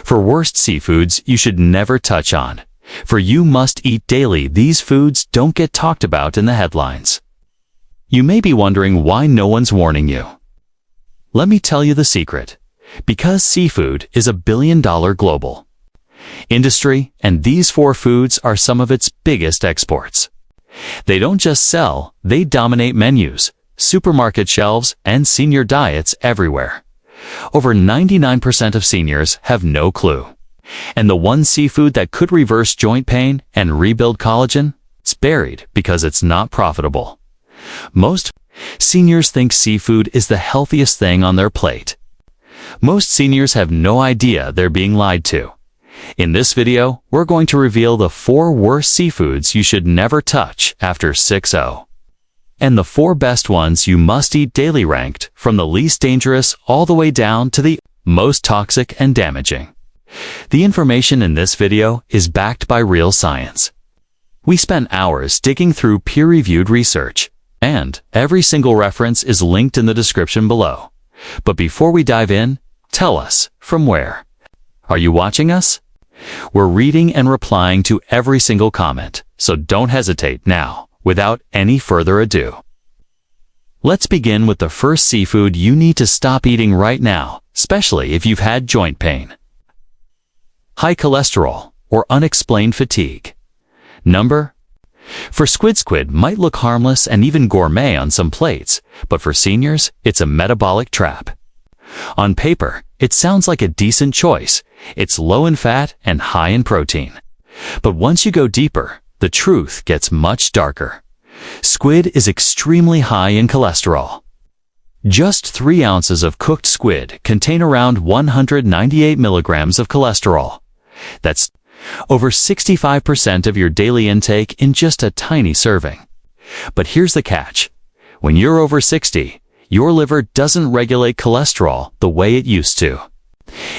For worst seafoods you should never touch on. For you must eat daily, these foods don't get talked about in the headlines. You may be wondering why no one's warning you. Let me tell you the secret. Because seafood is a billion-dollar global industry, and these 4 foods are some of its biggest exports. They don't just sell, they dominate menus, supermarket shelves, and senior diets everywhere. Over 99% of seniors have no clue. And the one seafood that could reverse joint pain and rebuild collagen, it's buried because it's not profitable. Most seniors think seafood is the healthiest thing on their plate. Most seniors have no idea they're being lied to. In this video, we're going to reveal the 4 worst seafoods you should never touch after 6-0. And the 4 best ones you must eat daily, ranked from the least dangerous all the way down to the most toxic and damaging. The information in this video is backed by real science. We spent hours digging through peer-reviewed research, and every single reference is linked in the description below. But before we dive in, tell us, from where are you watching us? We're reading and replying to every single comment, so don't hesitate now. Without any further ado, let's begin with the first seafood you need to stop eating right now, especially if you've had joint pain. High cholesterol or unexplained fatigue. For squid might look harmless and even gourmet on some plates, but for seniors, it's a metabolic trap. On paper, it sounds like a decent choice. It's low in fat and high in protein. But once you go deeper, the truth gets much darker. Squid is extremely high in cholesterol. Just 3 ounces of cooked squid contain around 198 milligrams of cholesterol. That's over 65% of your daily intake in just a tiny serving. But here's the catch. When you're over 60, your liver doesn't regulate cholesterol the way it used to.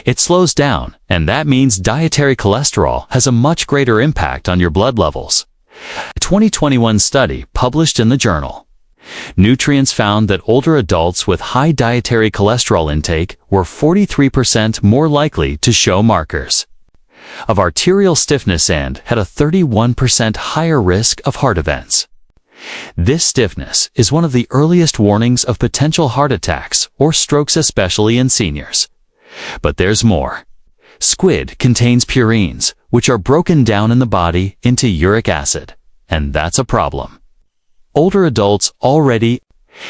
It slows down, and that means dietary cholesterol has a much greater impact on your blood levels. A 2021 study published in the journal Nutrients found that older adults with high dietary cholesterol intake were 43% more likely to show markers of arterial stiffness and had a 31% higher risk of heart events. This stiffness is one of the earliest warnings of potential heart attacks or strokes, especially in seniors. But there's more. Squid contains purines, which are broken down in the body into uric acid, and that's a problem. Older adults already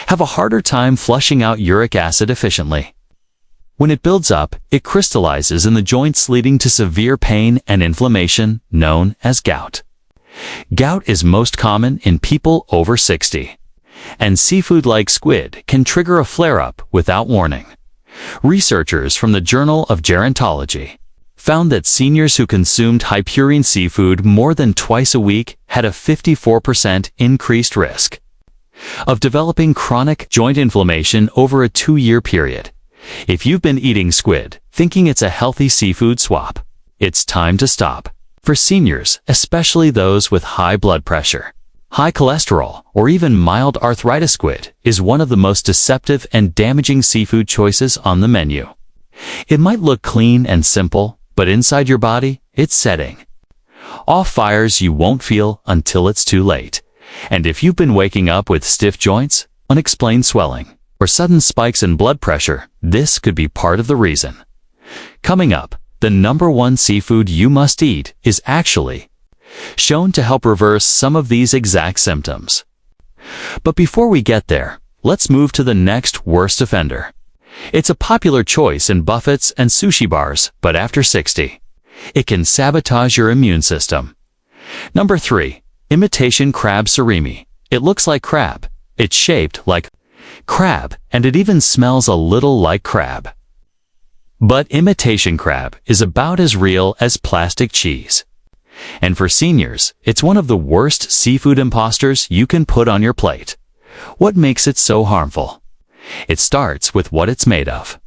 have a harder time flushing out uric acid efficiently. When it builds up, it crystallizes in the joints, leading to severe pain and inflammation known as gout. Gout is most common in people over 60, and seafood like squid can trigger a flare-up without warning. Researchers from the Journal of Gerontology found that seniors who consumed high-purine seafood more than twice a week had a 54% increased risk of developing chronic joint inflammation over a 2-year period. If you've been eating squid thinking it's a healthy seafood swap, it's time to stop. For seniors, especially those with high blood pressure, high cholesterol, or even mild arthritis, squid is one of the most deceptive and damaging seafood choices on the menu. It might look clean and simple, but inside your body, it's setting off fires you won't feel until it's too late. And if you've been waking up with stiff joints, unexplained swelling, or sudden spikes in blood pressure, this could be part of the reason. Coming up, the #1 seafood you must eat is actually shown to help reverse some of these exact symptoms. But before we get there, let's move to the next worst offender. It's a popular choice in buffets and sushi bars, but after 60, it can sabotage your immune system. 3. Imitation crab surimi. It looks like crab, it's shaped like crab, and it even smells a little like crab. But imitation crab is about as real as plastic cheese. And for seniors, it's one of the worst seafood imposters you can put on your plate. What makes it so harmful? It starts with what it's made of.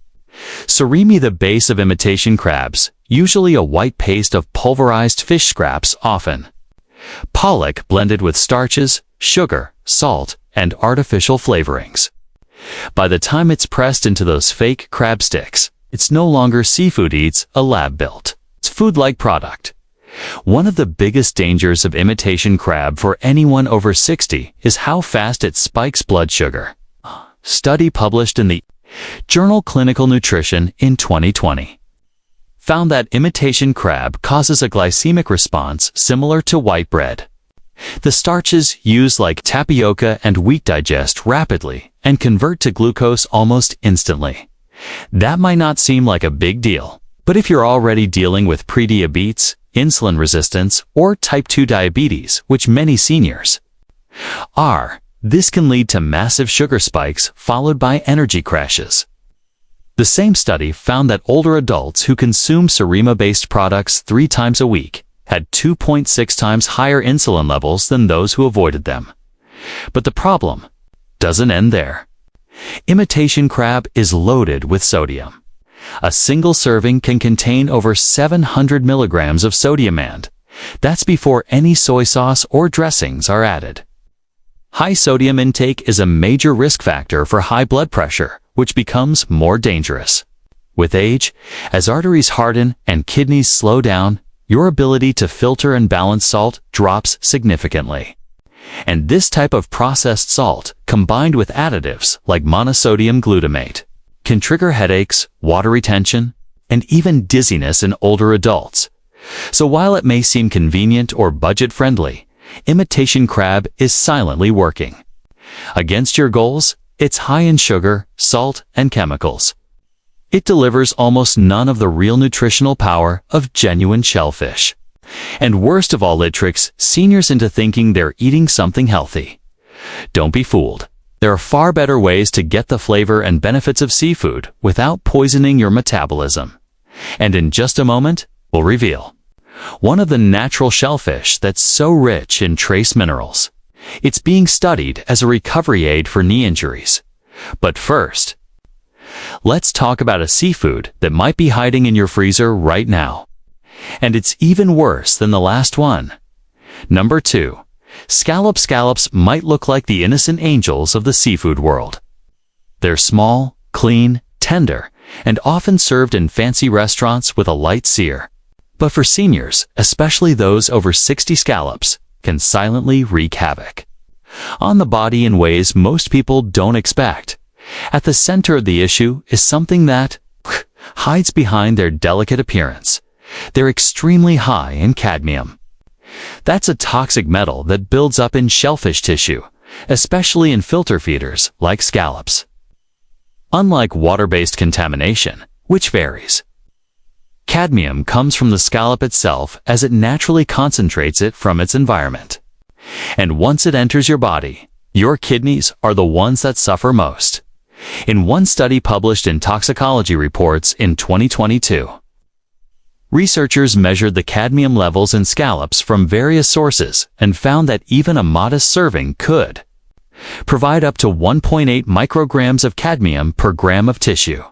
Surimi, the base of imitation crabs, usually a white paste of pulverized fish scraps, often pollock blended with starches, sugar, salt, and artificial flavorings. By the time it's pressed into those fake crab sticks, It's no longer seafood eats, a lab-built. It's food-like product. One of the biggest dangers of imitation crab for anyone over 60 is how fast it spikes blood sugar. Study published in the journal Clinical Nutrition in 2020 found that imitation crab causes a glycemic response similar to white bread. The starches used like tapioca and wheat digest rapidly and convert to glucose almost instantly. That might not seem like a big deal, but if you're already dealing with prediabetes, insulin resistance, or type 2 diabetes, which many seniors are, this can lead to massive sugar spikes followed by energy crashes. The same study found that older adults who consume Serema-based products 3 times a week had 2.6 times higher insulin levels than those who avoided them. But the problem doesn't end there. Imitation crab is loaded with sodium. A single serving can contain over 700 milligrams of sodium, and that's before any soy sauce or dressings are added. High sodium intake is a major risk factor for high blood pressure, which becomes more dangerous. With age, as arteries harden and kidneys slow down, your ability to filter and balance salt drops significantly. And this type of processed salt, combined with additives like monosodium glutamate, can trigger headaches, water retention, and even dizziness in older adults. So while it may seem convenient or budget-friendly, imitation crab is silently working against your goals. It's high in sugar, salt, and chemicals. It delivers almost none of the real nutritional power of genuine shellfish. And worst of all, it tricks seniors into thinking they're eating something healthy. Don't be fooled. There are far better ways to get the flavor and benefits of seafood without poisoning your metabolism. And in just a moment, we'll reveal one of the natural shellfish that's so rich in trace minerals. It's being studied as a recovery aid for knee injuries. But first, let's talk about a seafood that might be hiding in your freezer right now. And it's even worse than the last one. Number 2. Scallops. Scallops might look like the innocent angels of the seafood world. They're small, clean, tender, and often served in fancy restaurants with a light sear. But for seniors, especially those over 60, scallops can silently wreak havoc on the body in ways most people don't expect. At the center of the issue is something that hides behind their delicate appearance. They're extremely high in cadmium. That's a toxic metal that builds up in shellfish tissue, especially in filter feeders like scallops. Unlike water-based contamination, which varies, cadmium comes from the scallop itself as it naturally concentrates it from its environment. And once it enters your body, your kidneys are the ones that suffer most. In one study published in Toxicology Reports in 2022, researchers measured the cadmium levels in scallops from various sources and found that even a modest serving could provide up to 1.8 micrograms of cadmium per gram of tissue.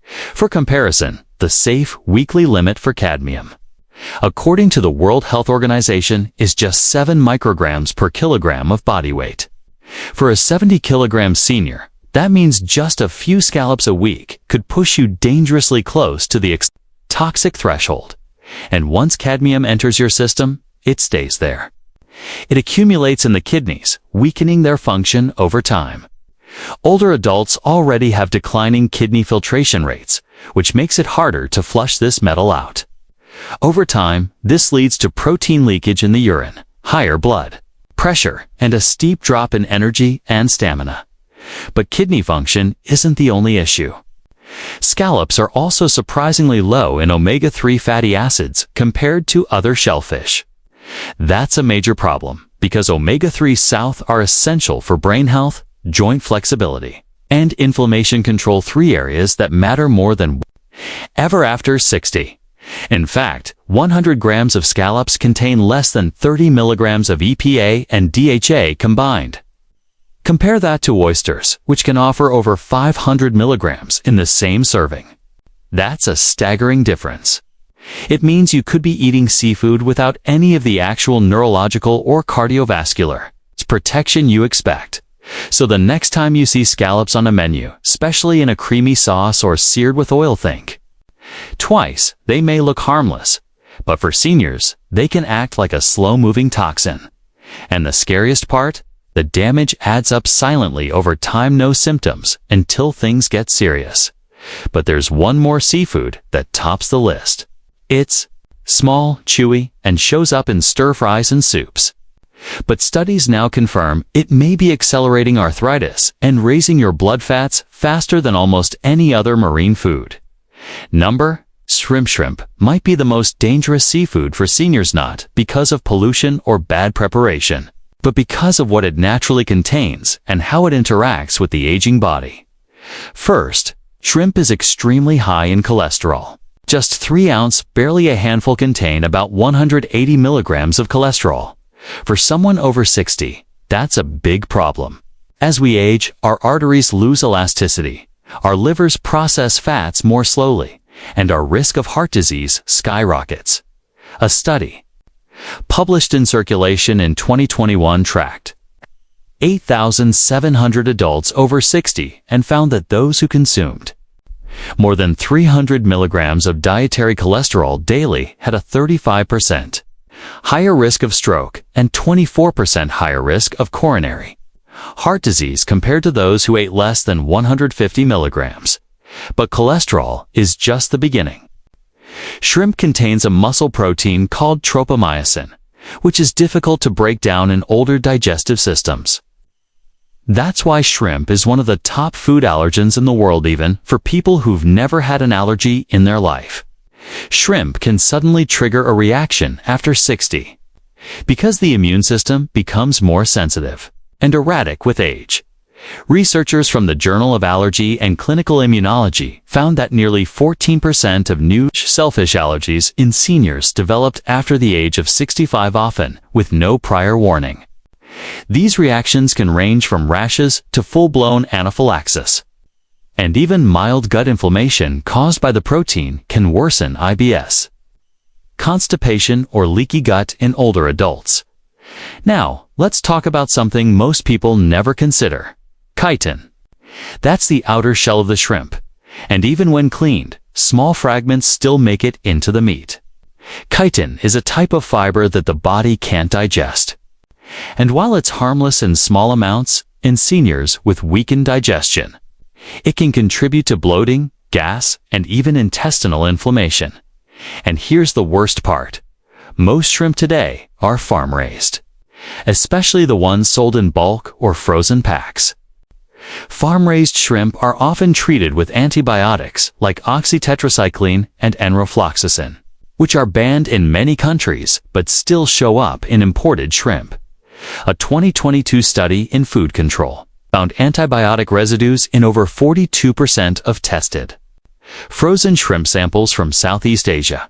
For comparison, the safe weekly limit for cadmium, according to the World Health Organization, is just 7 micrograms per kilogram of body weight. For a 70-kilogram senior, that means just a few scallops a week could push you dangerously close to the toxic threshold. And once cadmium enters your system, it stays there. It accumulates in the kidneys, weakening their function over time. Older adults already have declining kidney filtration rates, which makes it harder to flush this metal out. Over time, this leads to protein leakage in the urine, higher blood pressure, and a steep drop in energy and stamina. But kidney function isn't the only issue. Scallops are also surprisingly low in omega-3 fatty acids compared to other shellfish. That's a major problem because omega-3 south are essential for brain health, joint flexibility, and inflammation control, 3 areas that matter more than ever after 60. In fact, 100 grams of scallops contain less than 30 milligrams of EPA and DHA combined. Compare that to oysters, which can offer over 500 milligrams in the same serving. That's a staggering difference. It means you could be eating seafood without any of the actual neurological or cardiovascular protection you expect. So the next time you see scallops on a menu, especially in a creamy sauce or seared with oil, think Twice, they may look harmless, but for seniors, they can act like a slow-moving toxin. And the scariest part? The damage adds up silently over time, no symptoms, until things get serious. But there's one more seafood that tops the list. It's small, chewy, and shows up in stir-fries and soups. But studies now confirm it may be accelerating arthritis and raising your blood fats faster than almost any other marine food. Shrimp. Shrimp might be the most dangerous seafood for seniors, not because of pollution or bad preparation, but because of what it naturally contains and how it interacts with the aging body. First, shrimp is extremely high in cholesterol. Just 3 ounces, barely a handful, contain about 180 milligrams of cholesterol. For someone over 60, that's a big problem. As we age, our arteries lose elasticity, our livers process fats more slowly, and our risk of heart disease skyrockets. A study published in Circulation in 2021 tracked 8,700 adults over 60 and found that those who consumed more than 300 milligrams of dietary cholesterol daily had a 35% higher risk of stroke and 24% higher risk of coronary heart disease compared to those who ate less than 150 milligrams. But cholesterol is just the beginning. Shrimp contains a muscle protein called tropomyosin, which is difficult to break down in older digestive systems. That's why shrimp is one of the top food allergens in the world, even for people who've never had an allergy in their life. Shrimp can suddenly trigger a reaction after 60, because the immune system becomes more sensitive and erratic with age. Researchers from the Journal of Allergy and Clinical Immunology found that nearly 14% of new shellfish allergies in seniors developed after the age of 65, often with no prior warning. These reactions can range from rashes to full-blown anaphylaxis. And even mild gut inflammation caused by the protein can worsen IBS, constipation, or leaky gut in older adults. Now, let's talk about something most people never consider. Chitin. That's the outer shell of the shrimp, and even when cleaned, small fragments still make it into the meat. Chitin is a type of fiber that the body can't digest. And while it's harmless in small amounts, in seniors with weakened digestion, it can contribute to bloating, gas, and even intestinal inflammation. And here's the worst part. Most shrimp today are farm-raised, especially the ones sold in bulk or frozen packs. Farm-raised shrimp are often treated with antibiotics like oxytetracycline and enrofloxacin, which are banned in many countries but still show up in imported shrimp. A 2022 study in Food Control found antibiotic residues in over 42% of tested frozen shrimp samples from Southeast Asia.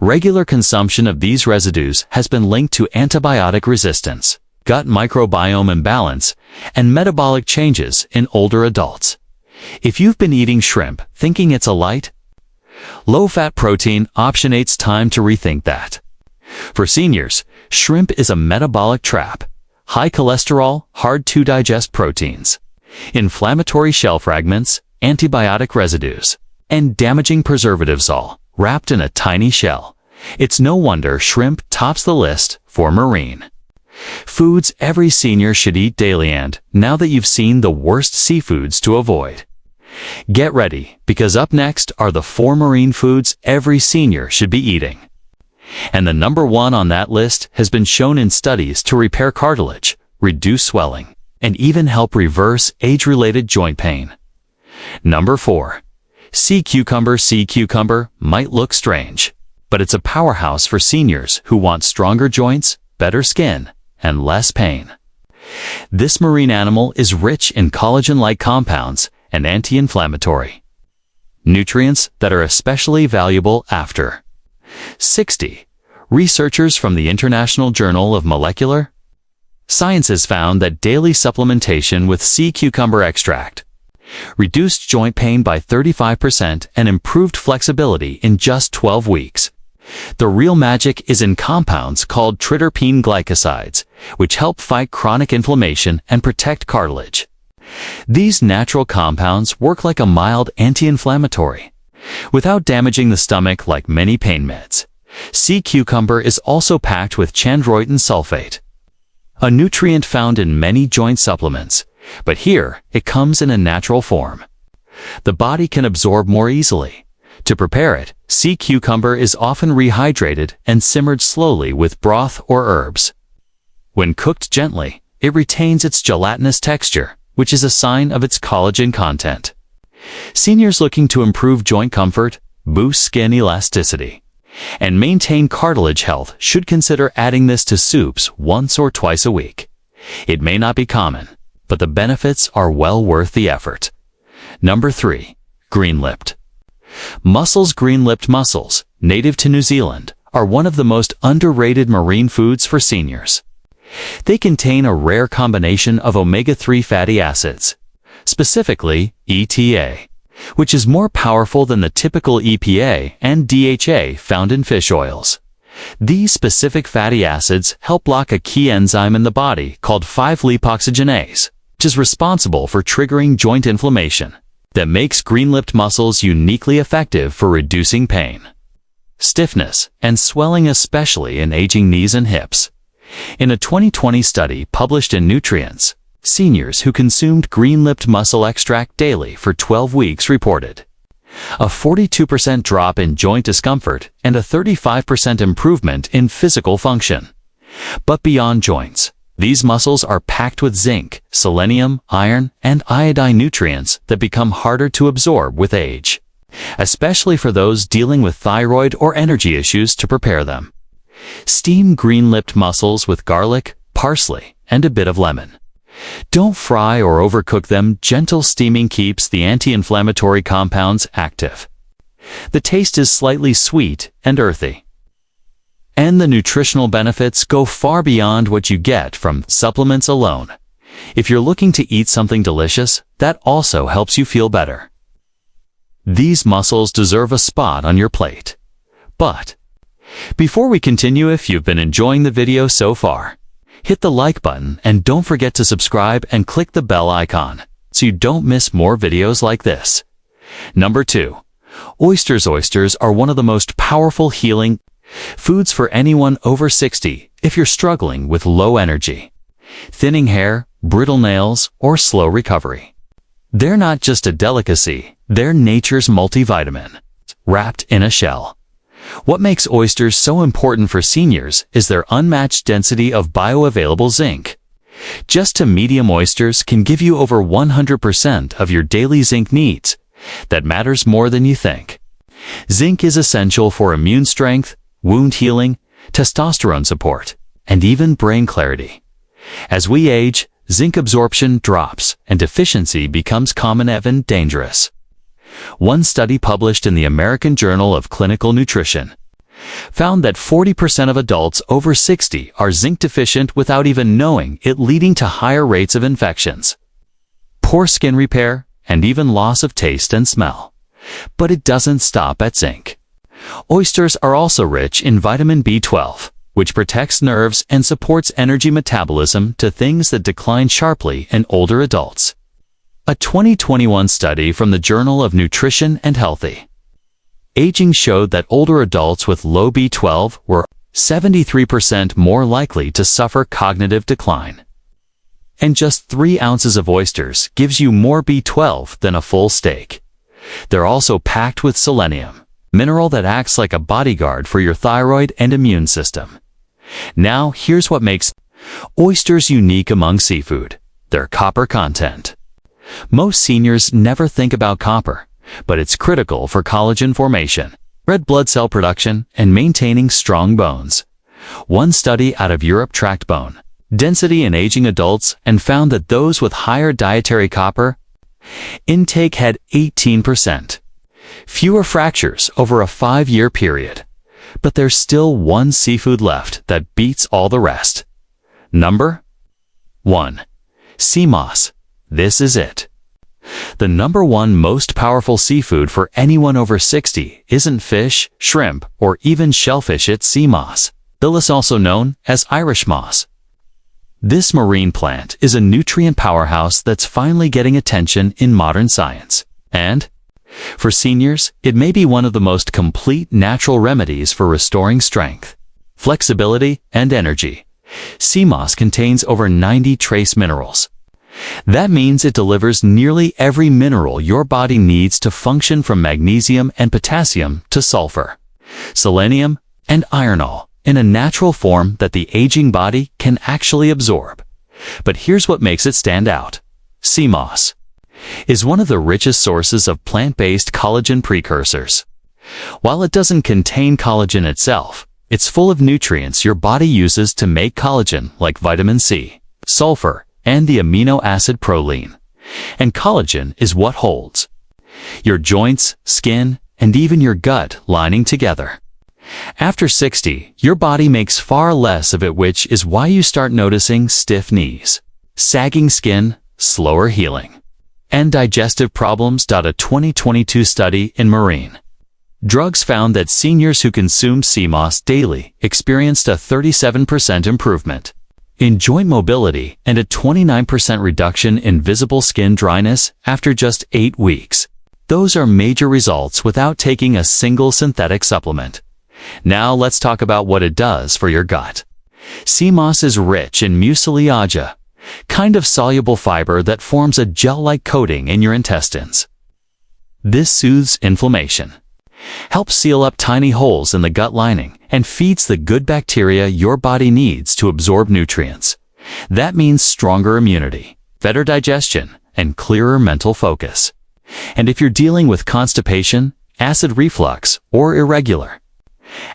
Regular consumption of these residues has been linked to antibiotic resistance, gut microbiome imbalance, and metabolic changes in older adults. If you've been eating shrimp thinking it's a light, low-fat protein option, it's time to rethink that. For seniors, shrimp is a metabolic trap. High cholesterol, hard-to-digest proteins, inflammatory shell fragments, antibiotic residues, and damaging preservatives, all wrapped in a tiny shell. It's no wonder shrimp tops the list for marine foods every senior should eat daily. And now that you've seen the worst seafoods to avoid, get ready, because up next are the 4 marine foods every senior should be eating. And the number 1 on that list has been shown in studies to repair cartilage, reduce swelling, and even help reverse age-related joint pain. Number 4. Sea cucumber. Sea cucumber might look strange, but it's a powerhouse for seniors who want stronger joints, better skin, and less pain. This marine animal is rich in collagen-like compounds and anti-inflammatory nutrients that are especially valuable after 60. Researchers from the International Journal of Molecular Sciences found that daily supplementation with sea cucumber extract reduced joint pain by 35% and improved flexibility in just 12 weeks. The real magic is in compounds called triterpene glycosides, which help fight chronic inflammation and protect cartilage. These natural compounds work like a mild anti-inflammatory, without damaging the stomach like many pain meds. Sea cucumber is also packed with chondroitin sulfate, a nutrient found in many joint supplements, but here it comes in a natural form. The body can absorb more easily. To prepare it, sea cucumber is often rehydrated and simmered slowly with broth or herbs. When cooked gently, it retains its gelatinous texture, which is a sign of its collagen content. Seniors looking to improve joint comfort, boost skin elasticity, and maintain cartilage health should consider adding this to soups once or twice a week. It may not be common, but the benefits are well worth the effort. Number 3. Green-lipped mussels. Green-lipped mussels, native to New Zealand, are one of the most underrated marine foods for seniors. They contain a rare combination of omega-3 fatty acids, specifically ETA, which is more powerful than the typical EPA and DHA found in fish oils. These specific fatty acids help block a key enzyme in the body called 5-lipoxygenase, which is responsible for triggering joint inflammation, that makes green-lipped mussels uniquely effective for reducing pain, stiffness, and swelling, especially in aging knees and hips. In a 2020 study published in Nutrients, seniors who consumed green-lipped mussel extract daily for 12 weeks reported a 42% drop in joint discomfort and a 35% improvement in physical function. But beyond joints, these mussels are packed with zinc, selenium, iron, and iodine nutrients that become harder to absorb with age, especially for those dealing with thyroid or energy issues. To prepare them, steam green-lipped mussels with garlic, parsley, and a bit of lemon. Don't fry or overcook them. Gentle steaming keeps the anti-inflammatory compounds active. The taste is slightly sweet and earthy, and the nutritional benefits go far beyond what you get from supplements alone. If you're looking to eat something delicious, that also helps you feel better. These mussels deserve a spot on your plate. But before we continue, if you've been enjoying the video so far, hit the like button and don't forget to subscribe and click the bell icon so you don't miss more videos like this. Number 2. Oysters. Oysters are one of the most powerful healing foods for anyone over 60 if you're struggling with low energy, thinning hair, brittle nails, or slow recovery. They're not just a delicacy, they're nature's multivitamin, wrapped in a shell. What makes oysters so important for seniors is their unmatched density of bioavailable zinc. Just to medium oysters can give you over 100% of your daily zinc needs. That matters more than you think. Zinc is essential for immune strength, wound healing, testosterone support, and even brain clarity. As we age, zinc absorption drops and deficiency becomes common, even dangerous. One study published in the American Journal of Clinical Nutrition found that 40% of adults over 60 are zinc deficient without even knowing it, leading to higher rates of infections, poor skin repair, and even loss of taste and smell. But it doesn't stop at zinc. Oysters are also rich in vitamin B12, which protects nerves and supports energy metabolism to things that decline sharply in older adults. A 2021 study from the Journal of Nutrition and Healthy Aging showed that older adults with low B12 were 73% more likely to suffer cognitive decline. And just 3 ounces of oysters gives you more B12 than a full steak. They're also packed with selenium, mineral that acts like a bodyguard for your thyroid and immune system. Now, here's what makes oysters unique among seafood: their copper content. Most seniors never think about copper, but it's critical for collagen formation, red blood cell production, and maintaining strong bones. One study out of Europe tracked bone density in aging adults and found that those with higher dietary copper intake had 18% fewer fractures over a 5-year period. But there's still one seafood left that beats all the rest. Number 1. Sea moss. This is it. The number 1 most powerful seafood for anyone over 60 isn't fish, shrimp, or even shellfish. It's sea moss. This, also known as Irish moss. This marine plant is a nutrient powerhouse that's finally getting attention in modern science. And For seniors, it may be one of the most complete natural remedies for restoring strength, flexibility, and energy. Sea moss contains over 90 trace minerals. That means it delivers nearly every mineral your body needs to function, from magnesium and potassium to sulfur, selenium, and iron, all in a natural form that the aging body can actually absorb. But here's what makes it stand out. Sea moss is one of the richest sources of plant-based collagen precursors. While it doesn't contain collagen itself, it's full of nutrients your body uses to make collagen, like vitamin C, sulfur, and the amino acid proline. And collagen is what holds your joints, skin, and even your gut lining together. After 60, your body makes far less of it, which is why you start noticing stiff knees, sagging skin, slower healing, and digestive problems. A 2022 study in Marine Drugs found that seniors who consumed sea moss daily experienced a 37% improvement in joint mobility and a 29% reduction in visible skin dryness after just 8 weeks. Those are major results without taking a single synthetic supplement. Now let's talk about what it does for your gut. Sea moss is rich in mucilage, kind of soluble fiber that forms a gel-like coating in your intestines. This soothes inflammation, helps seal up tiny holes in the gut lining, and feeds the good bacteria your body needs to absorb nutrients. That means stronger immunity, better digestion, and clearer mental focus. And if you're dealing with constipation, acid reflux, or irregular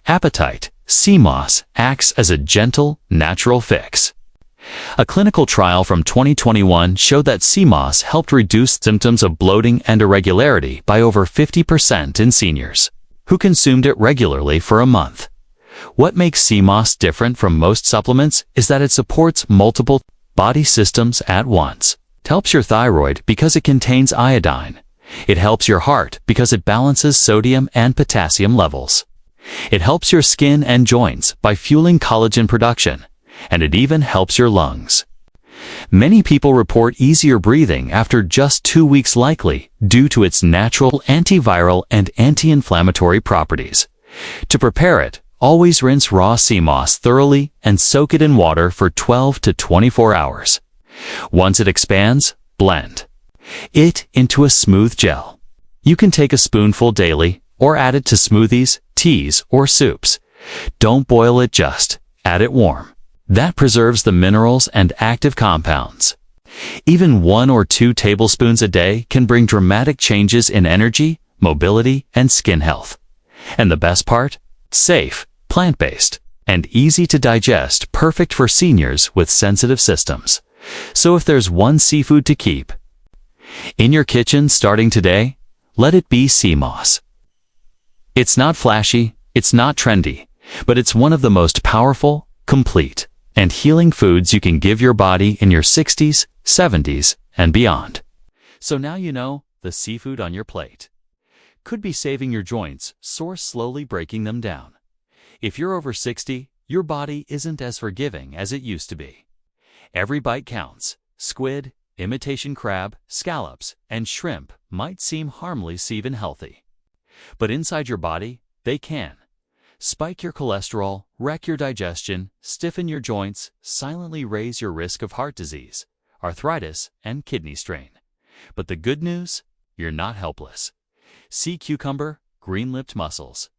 appetite, sea moss acts as a gentle, natural fix. A clinical trial from 2021 showed that sea moss helped reduce symptoms of bloating and irregularity by over 50% in seniors who consumed it regularly for a month. What makes sea moss different from most supplements is that it supports multiple body systems at once. It helps your thyroid because it contains iodine. It helps your heart because it balances sodium and potassium levels. It helps your skin and joints by fueling collagen production, and it even helps your lungs. Many people report easier breathing after just 2 weeks, likely due to its natural antiviral and anti-inflammatory properties. To prepare it, always rinse raw sea moss thoroughly and soak it in water for 12 to 24 hours. Once it expands, blend it into a smooth gel. You can take a spoonful daily or add it to smoothies, teas, or soups. Don't boil it, just add it warm. That preserves the minerals and active compounds. Even 1 or 2 tablespoons a day can bring dramatic changes in energy, mobility, and skin health. And the best part? Safe, plant-based, and easy to digest, perfect for seniors with sensitive systems. So if there's one seafood to keep in your kitchen starting today, let it be sea moss. It's not flashy, it's not trendy, but it's one of the most powerful, complete, and healing foods you can give your body in your 60s, 70s, and beyond. So now you know the seafood on your plate could be saving your joints, slowly breaking them down. If you're over 60, your body isn't as forgiving as it used to be. Every bite counts. Squid, imitation crab, scallops, and shrimp might seem harmless, even healthy. But inside your body, they can spike your cholesterol, wreck your digestion, stiffen your joints, silently raise your risk of heart disease, arthritis, and kidney strain. But the good news? You're not helpless. Sea cucumber, green-lipped mussels,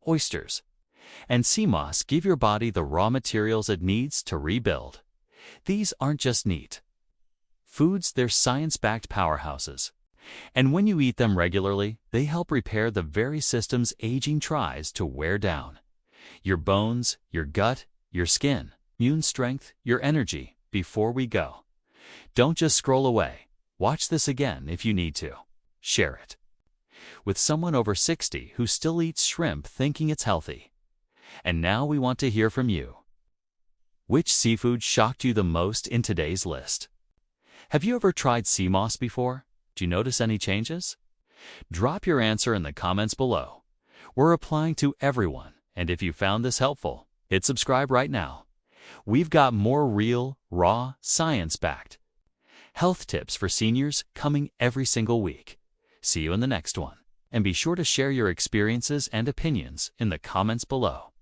oysters, and sea moss give your body the raw materials it needs to rebuild. These aren't just neat foods, they're science-backed powerhouses. And when you eat them regularly, they help repair the very systems aging tries to wear down. Your bones, your gut, your skin, immune strength, your energy. Before we go, don't just scroll away. Watch this again if you need to. Share it with someone over 60 who still eats shrimp thinking it's healthy. And now we want to hear from you. Which seafood shocked you the most in today's list? Have you ever tried sea moss before? Do you notice any changes? Drop your answer in the comments below. We're applying to everyone, and if you found this helpful, hit subscribe right now. We've got more real, raw, science-backed health tips for seniors coming every single week. See you in the next one. And be sure to share your experiences and opinions in the comments below.